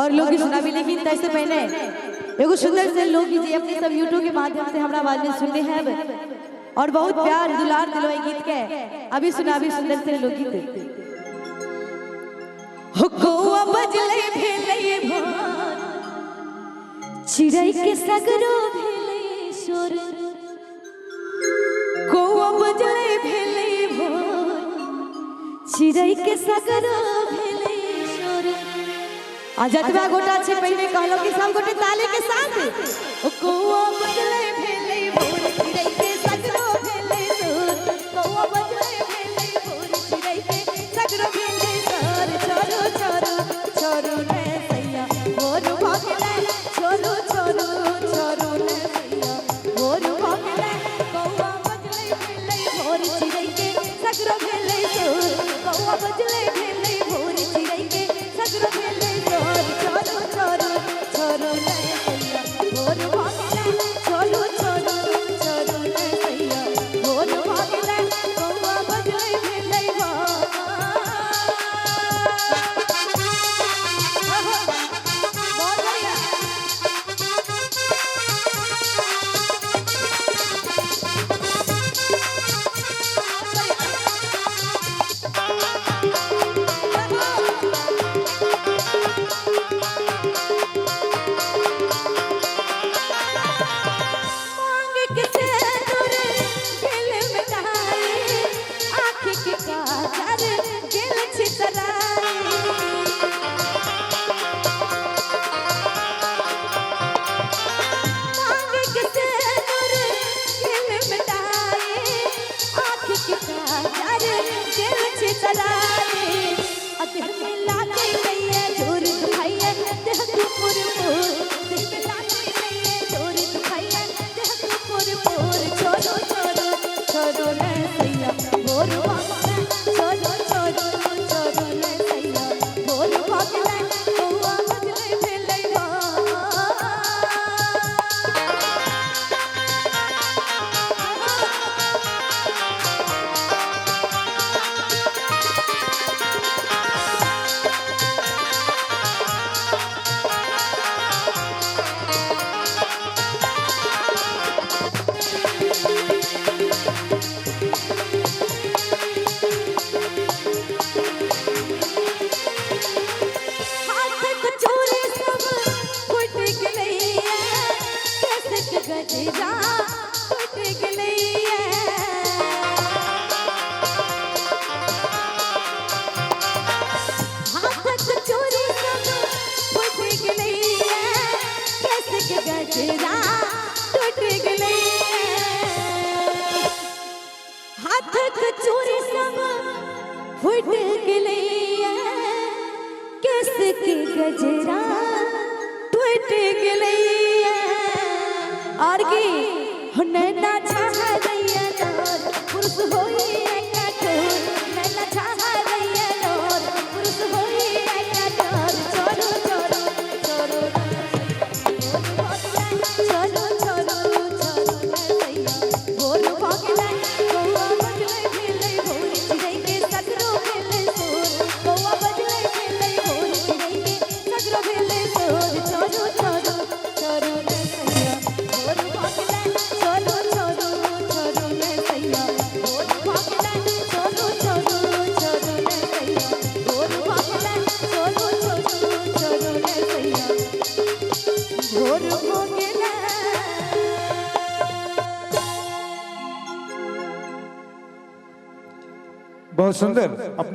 और लोग सुना भी, लेकिन तैसे पहले एगो सुंदर से लोग जी अपने सब यूट्यूब के माध्यम से हमारा आवाज में सुनते हैं और बहुत प्यार दुलार दिलवाए गीत के अभी सुना भी सुंदर से लोग गीत हुक्का बजले भेले भोर चिड़ै के सगरो भेले शोर कोआ बजले भेले भोर चिड़ै के सगरो भेले शोर आ जतबा गोटा छे पहले कहलो कि सब गोटे ताली के साथ कोआ बजले भेले भोर चिड़ै के सगरो भेले शोर कोआ बजले भेले भोर चिड़ै के सगरो भेले शोर छोरो छोरो छोरो ने सैया भोर भगले छोरो छोरो छोरो ने सैया भोर भगले कोआ बजले भेले भोर चिड़ै के सगरो भेले शोर कोआ बजले भेले भोर चिड़ै के सगरो भेले शोर छोरो छोरो छोरो ने सैया भोर भगले छोरो छोरो छोरो ने सैया भोर भगले कोआ बजले भेले चोरी सब फुट गले कैसे के गजरा टूट गले और की नैना छहा रैया नोर पुरुष होई का ठोर नैना छहा रैया नोर पुरुष होई का ठोर छोरो छोरो छोरो छोरो छोरो छोरो सैया भोर भगले कोआ बजले भेले भोर चिड़ै के सगरो भेले शोर कोआ बजले भेले भोर चिड़ै के सगरो भेले शोर छोरो छोरो छोरो ने सैया भोर भगले छोरो छोरो छोरो ने सैया भोर भगले छोरो छोरो छोरो ने सैया भोर भगले छोरो छोरो छोरो ने सैया भोर भगले। बहुत सुंदर अपने